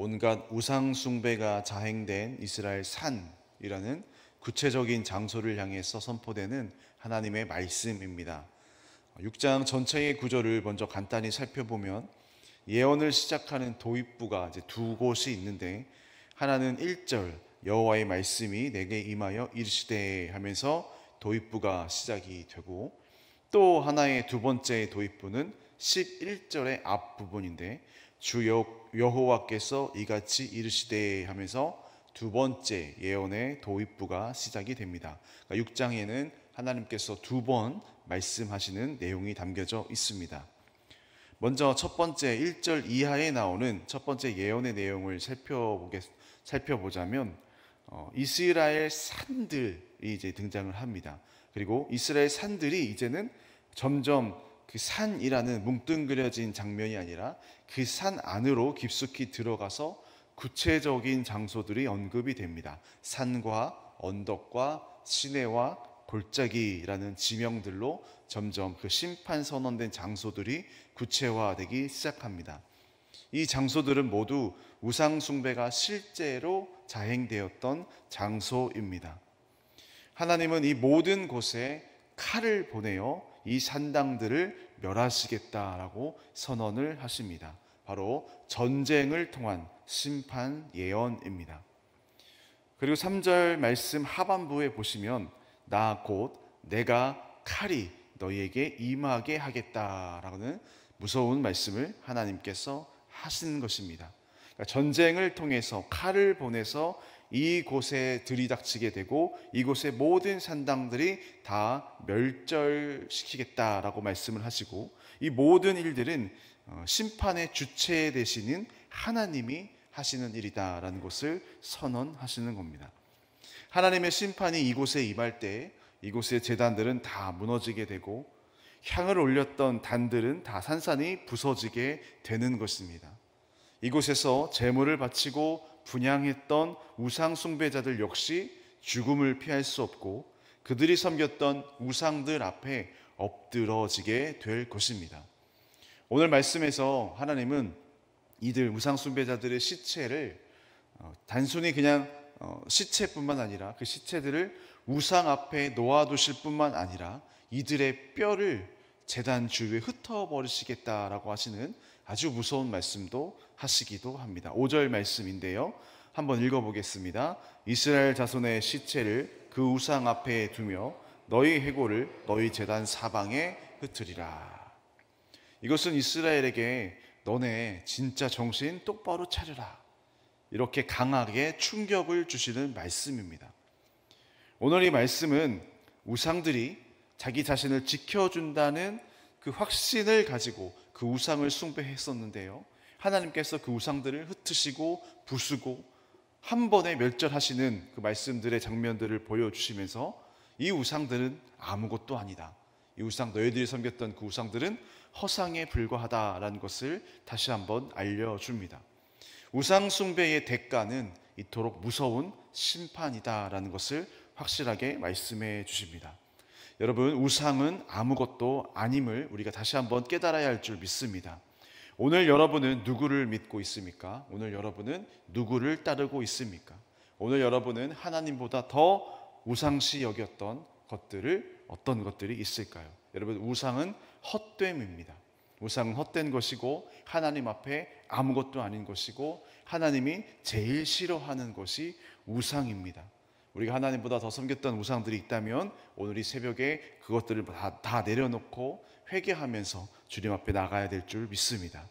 온갖 우상 숭배가 자행된 이스라엘 산이라는 구체적인 장소를 향해서 선포되는 하나님의 말씀입니다. 6장 전체의 구절을 먼저 간단히 살펴보면 예언을 시작하는 도입부가 이제 두 곳이 있는데, 하나는 1절 여호와의 말씀이 내게 임하여 이르시되 하면서 도입부가 시작이 되고, 또 하나의 두 번째 도입부는 11절의 앞부분인데 주 여호와께서 이같이 이르시되 하면서 두 번째 예언의 도입부가 시작이 됩니다. 그러니까 6장에는 하나님께서 두 번 말씀하시는 내용이 담겨져 있습니다. 먼저 첫 번째 1절 이하에 나오는 첫 번째 예언의 내용을 살펴보자면 이스라엘 산들이 이제 등장을 합니다. 그리고 이스라엘 산들이 이제는 점점 그 산이라는 뭉뚱그려진 장면이 아니라 그 산 안으로 깊숙이 들어가서 구체적인 장소들이 언급이 됩니다. 산과 언덕과 시내와 골짜기라는 지명들로 점점 그 심판 선언된 장소들이 구체화되기 시작합니다. 이 장소들은 모두 우상 숭배가 실제로 자행되었던 장소입니다. 하나님은 이 모든 곳에 칼을 보내어 이 산당들을 멸하시겠다라고 선언을 하십니다. 바로 전쟁을 통한 심판 예언입니다. 그리고 3절 말씀 하반부에 보시면 나 곧 내가 칼이 너희에게 임하게 하겠다라는 무서운 말씀을 하나님께서 하시는 것입니다. 그러니까 전쟁을 통해서 칼을 보내서 이곳에 들이닥치게 되고 이곳의 모든 산당들이 다 멸절시키겠다라고 말씀을 하시고, 이 모든 일들은 심판의 주체 되시는 하나님이 하시는 일이다라는 것을 선언하시는 겁니다. 하나님의 심판이 이곳에 임할 때 이곳의 제단들은 다 무너지게 되고 향을 올렸던 단들은 다 산산이 부서지게 되는 것입니다. 이곳에서 제물을 바치고 분향했던 우상 숭배자들 역시 죽음을 피할 수 없고 그들이 섬겼던 우상들 앞에 엎드러지게 될 것입니다. 오늘 말씀에서 하나님은 이들 우상 숭배자들의 시체를 단순히 그냥 시체뿐만 아니라 그 시체들을 우상 앞에 놓아두실 뿐만 아니라 이들의 뼈를 제단 주위에 흩어버리시겠다라고 하시는 아주 무서운 말씀도 하시기도 합니다. 5절 말씀인데요, 한번 읽어보겠습니다. 이스라엘 자손의 시체를 그 우상 앞에 두며 너희 해골을 너희 제단 사방에 흩으리라. 이것은 이스라엘에게 너네 진짜 정신 똑바로 차려라, 이렇게 강하게 충격을 주시는 말씀입니다. 오늘 이 말씀은 우상들이 자기 자신을 지켜준다는 그 확신을 가지고 그 우상을 숭배했었는데요, 하나님께서 그 우상들을 흩으시고 부수고 한 번에 멸절하시는 그 말씀들의 장면들을 보여주시면서 이 우상들은 아무것도 아니다, 이 우상, 너희들이 섬겼던 그 우상들은 허상에 불과하다라는 것을 다시 한번 알려줍니다. 우상 숭배의 대가는 이토록 무서운 심판이다라는 것을 확실하게 말씀해 주십니다. 여러분, 우상은 아무것도 아님을 우리가 다시 한번 깨달아야 할 줄 믿습니다. 오늘 여러분은 누구를 믿고 있습니까? 오늘 여러분은 누구를 따르고 있습니까? 오늘 여러분은 하나님보다 더 우상시 여겼던 것들을 어떤 것들이 있을까요? 여러분, 우상은 헛됨입니다. 우상은 헛된 것이고 하나님 앞에 아무것도 아닌 것이고 하나님이 제일 싫어하는 것이 우상입니다. 우리가 하나님보다 더 섬겼던 우상들이 있다면 오늘 이 새벽에 그것들을 다 내려놓고 회개하면서 주님 앞에 나가야 될 줄 믿습니다.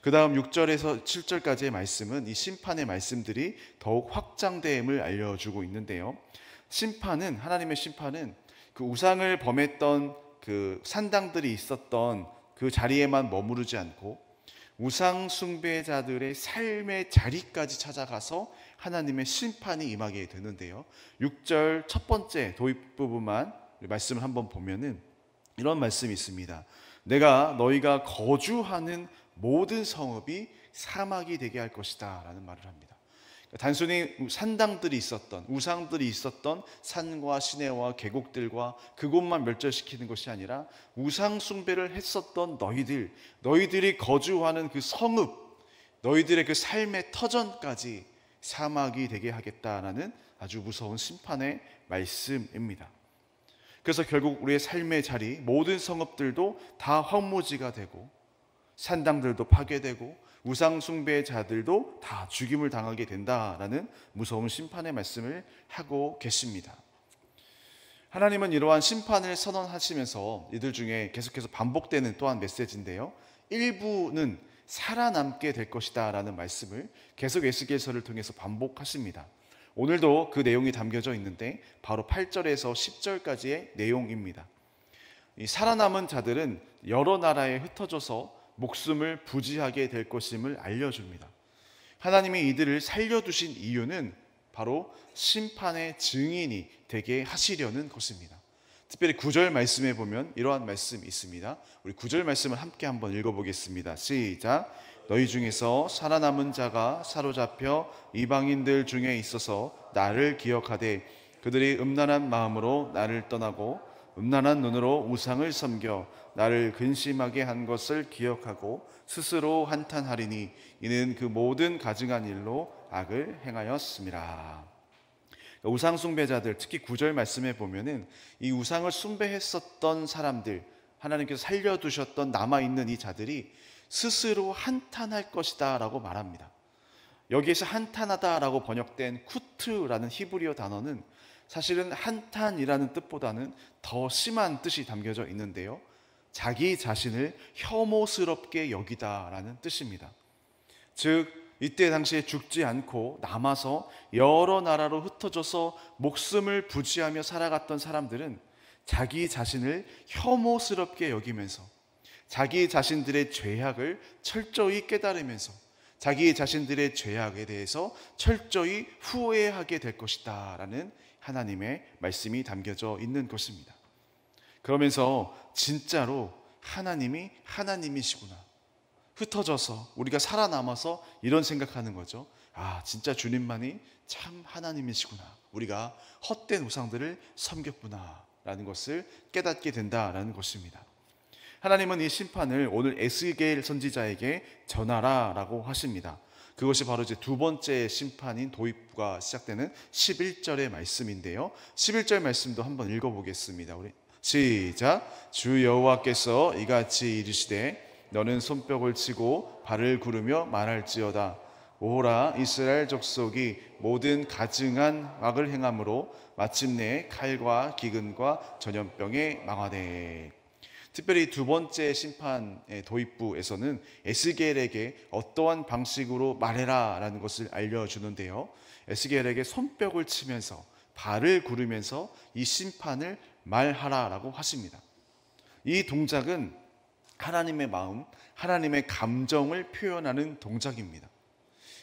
그 다음 6절에서 7절까지의 말씀은 이 심판의 말씀들이 더욱 확장됨을 알려주고 있는데요, 심판은, 하나님의 심판은 그 우상을 범했던 그 산당들이 있었던 그 자리에만 머무르지 않고 우상 숭배자들의 삶의 자리까지 찾아가서 하나님의 심판이 임하게 되는데요, 6절 첫 번째 도입 부분만 말씀을 한번 보면은 이런 말씀이 있습니다. 내가 너희가 거주하는 모든 성읍이 사막이 되게 할 것이다 라는 말을 합니다. 단순히 산당들이 있었던, 우상들이 있었던 산과 시내와 계곡들과 그곳만 멸절시키는 것이 아니라 우상 숭배를 했었던 너희들이 거주하는 그 성읍, 너희들의 그 삶의 터전까지 사막이 되게 하겠다라는 아주 무서운 심판의 말씀입니다. 그래서 결국 우리의 삶의 자리, 모든 성읍들도 다 황무지가 되고 산당들도 파괴되고 우상 숭배자들도 다 죽임을 당하게 된다라는 무서운 심판의 말씀을 하고 계십니다. 하나님은 이러한 심판을 선언하시면서 이들 중에 계속해서 반복되는 또한 메시지인데요, 일부는 살아남게 될 것이다 라는 말씀을 계속 에스겔서를 통해서 반복하십니다. 오늘도 그 내용이 담겨져 있는데 바로 8절에서 10절까지의 내용입니다. 이 살아남은 자들은 여러 나라에 흩어져서 목숨을 부지하게 될 것임을 알려줍니다. 하나님이 이들을 살려두신 이유는 바로 심판의 증인이 되게 하시려는 것입니다. 특별히 9절 말씀에 보면 이러한 말씀이 있습니다. 우리 9절 말씀을 함께 한번 읽어보겠습니다. 시작. 너희 중에서 살아남은 자가 사로잡혀 이방인들 중에 있어서 나를 기억하되 그들이 음란한 마음으로 나를 떠나고 음란한 눈으로 우상을 섬겨 나를 근심하게 한 것을 기억하고 스스로 한탄하리니 이는 그 모든 가증한 일로 악을 행하였습니다. 우상 숭배자들, 특히 9절 말씀에 보면은 이 우상을 숭배했었던 사람들, 하나님께서 살려두셨던 남아있는 이 자들이 스스로 한탄할 것이다 라고 말합니다. 여기에서 한탄하다 라고 번역된 쿠트라는 히브리어 단어는 사실은 한탄이라는 뜻보다는 더 심한 뜻이 담겨져 있는데요, 자기 자신을 혐오스럽게 여기다 라는 뜻입니다. 즉 이때 당시에 죽지 않고 남아서 여러 나라로 흩어져서 목숨을 부지하며 살아갔던 사람들은 자기 자신을 혐오스럽게 여기면서 자기 자신들의 죄악을 철저히 깨달으면서 자기 자신들의 죄악에 대해서 철저히 후회하게 될 것이다 라는 하나님의 말씀이 담겨져 있는 것입니다. 그러면서 진짜로 하나님이 하나님이시구나, 흩어져서 우리가 살아남아서 이런 생각하는 거죠. 아, 진짜 주님만이 참 하나님이시구나, 우리가 헛된 우상들을 섬겼구나 라는 것을 깨닫게 된다라는 것입니다. 하나님은 이 심판을 오늘 에스겔 선지자에게 전하라 라고 하십니다. 그것이 바로 이제 두 번째 심판인 도입부가 시작되는 11절의 말씀인데요, 11절 말씀도 한번 읽어보겠습니다. 우리 시작. 주 여호와께서 이같이 이르시되 너는 손뼉을 치고 발을 구르며 말할지어다. 오호라, 이스라엘 족속이 모든 가증한 악을 행함으로 마침내 칼과 기근과 전염병에 망하되. 특별히 두 번째 심판의 도입부에서는 에스겔에게 어떠한 방식으로 말해라 라는 것을 알려주는데요, 에스겔에게 손뼉을 치면서 발을 구르면서 이 심판을 말하라 라고 하십니다. 이 동작은 하나님의 마음, 하나님의 감정을 표현하는 동작입니다.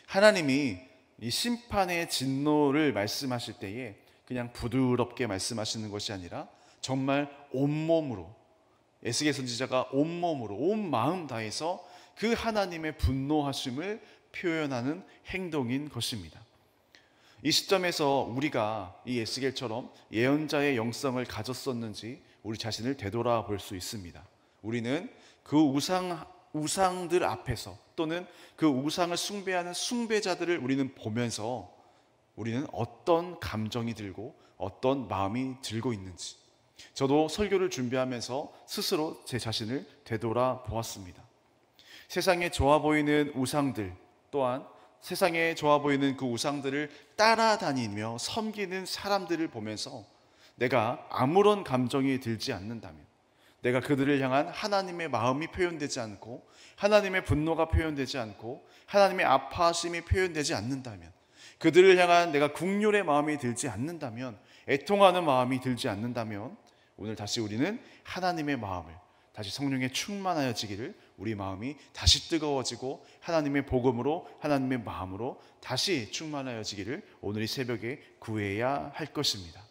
하나님이 이 심판의 진노를 말씀하실 때에 그냥 부드럽게 말씀하시는 것이 아니라 정말 온몸으로, 에스겔 선지자가 온몸으로 온 마음 다해서 그 하나님의 분노하심을 표현하는 행동인 것입니다. 이 시점에서 우리가 이 에스겔처럼 예언자의 영성을 가졌었는지 우리 자신을 되돌아볼 수 있습니다. 우리는 그 우상들 앞에서 또는 그 우상을 숭배하는 숭배자들을 우리는 보면서 우리는 어떤 감정이 들고 어떤 마음이 들고 있는지, 저도 설교를 준비하면서 스스로 제 자신을 되돌아보았습니다. 세상에 좋아 보이는 우상들, 또한 세상에 좋아 보이는 그 우상들을 따라다니며 섬기는 사람들을 보면서 내가 아무런 감정이 들지 않는다면, 내가 그들을 향한 하나님의 마음이 표현되지 않고 하나님의 분노가 표현되지 않고 하나님의 아파하심이 표현되지 않는다면, 그들을 향한 내가 긍휼의 마음이 들지 않는다면, 애통하는 마음이 들지 않는다면, 오늘 다시 우리는 하나님의 마음을, 다시 성령에 충만하여지기를, 우리 마음이 다시 뜨거워지고 하나님의 복음으로, 하나님의 마음으로 다시 충만하여지기를 오늘 이 새벽에 구해야 할 것입니다.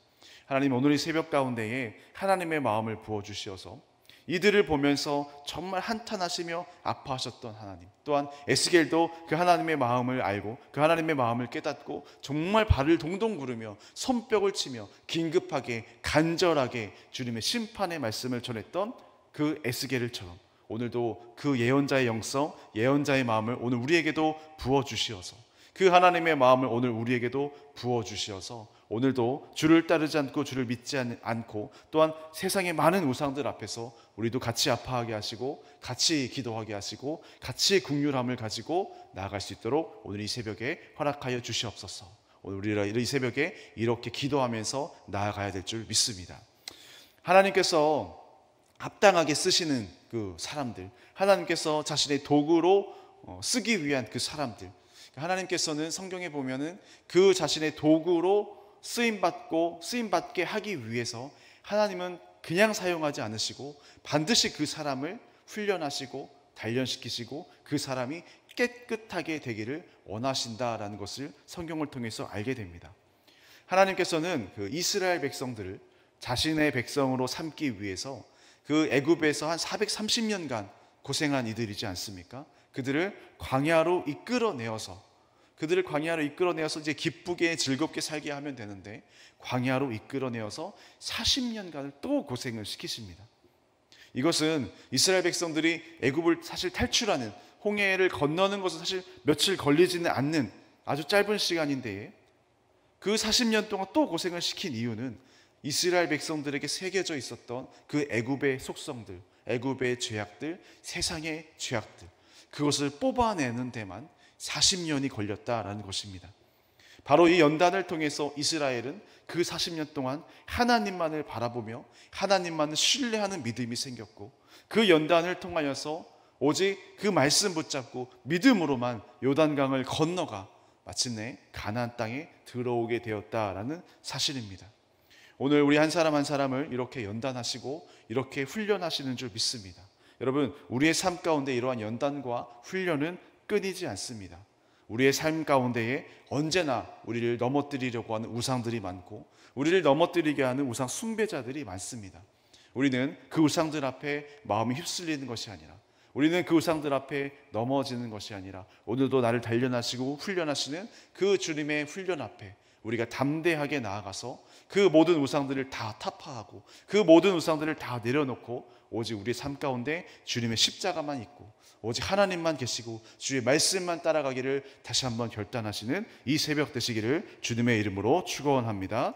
하나님, 오늘 이 새벽 가운데에 하나님의 마음을 부어주시어서 이들을 보면서 정말 한탄하시며 아파하셨던 하나님, 또한 에스겔도 그 하나님의 마음을 알고 그 하나님의 마음을 깨닫고 정말 발을 동동 구르며 손뼉을 치며 긴급하게 간절하게 주님의 심판의 말씀을 전했던 그 에스겔을처럼 오늘도 그 예언자의 영성, 예언자의 마음을 오늘 우리에게도 부어주시어서, 그 하나님의 마음을 오늘 우리에게도 부어주시어서 오늘도 주를 따르지 않고 주를 믿지 않고 또한 세상의 많은 우상들 앞에서 우리도 같이 아파하게 하시고 같이 기도하게 하시고 같이 긍휼함을 가지고 나아갈 수 있도록 오늘 이 새벽에 허락하여 주시옵소서. 오늘 우리가 이 새벽에 이렇게 기도하면서 나아가야 될 줄 믿습니다. 하나님께서 합당하게 쓰시는 그 사람들, 하나님께서 자신의 도구로 쓰기 위한 그 사람들, 하나님께서는 성경에 보면은 그 자신의 도구로 쓰임받게 하기 위해서 하나님은 그냥 사용하지 않으시고 반드시 그 사람을 훈련하시고 단련시키시고 그 사람이 깨끗하게 되기를 원하신다라는 것을 성경을 통해서 알게 됩니다. 하나님께서는 그 이스라엘 백성들을 자신의 백성으로 삼기 위해서 그 애굽에서 한 430년간 고생한 이들이지 않습니까? 그들을 광야로 이끌어내어서 이제 기쁘게 즐겁게 살게 하면 되는데 광야로 이끌어내어서 40년간을 또 고생을 시키십니다. 이것은 이스라엘 백성들이 애굽을 사실 탈출하는, 홍해를 건너는 것은 사실 며칠 걸리지는 않는 아주 짧은 시간인데 그 40년 동안 또 고생을 시킨 이유는 이스라엘 백성들에게 새겨져 있었던 그 애굽의 속성들, 애굽의 죄악들, 세상의 죄악들, 그것을 뽑아내는 데만 40년이 걸렸다라는 것입니다. 바로 이 연단을 통해서 이스라엘은 그 40년 동안 하나님만을 바라보며 하나님만을 신뢰하는 믿음이 생겼고, 그 연단을 통하여서 오직 그 말씀 붙잡고 믿음으로만 요단강을 건너가 마침내 가나안 땅에 들어오게 되었다라는 사실입니다. 오늘 우리 한 사람 한 사람을 이렇게 연단하시고 이렇게 훈련하시는 줄 믿습니다. 여러분, 우리의 삶 가운데 이러한 연단과 훈련은 끊이지 않습니다. 우리의 삶 가운데에 언제나 우리를 넘어뜨리려고 하는 우상들이 많고 우리를 넘어뜨리게 하는 우상 숭배자들이 많습니다. 우리는 그 우상들 앞에 마음이 휩쓸리는 것이 아니라, 우리는 그 우상들 앞에 넘어지는 것이 아니라 오늘도 나를 단련하시고 훈련하시는 그 주님의 훈련 앞에 우리가 담대하게 나아가서 그 모든 우상들을 다 타파하고 그 모든 우상들을 다 내려놓고 오직 우리의 삶 가운데 주님의 십자가만 있고 오직 하나님만 계시고 주의 말씀만 따라가기를 다시 한번 결단하시는 이 새벽 되시기를 주님의 이름으로 축원합니다.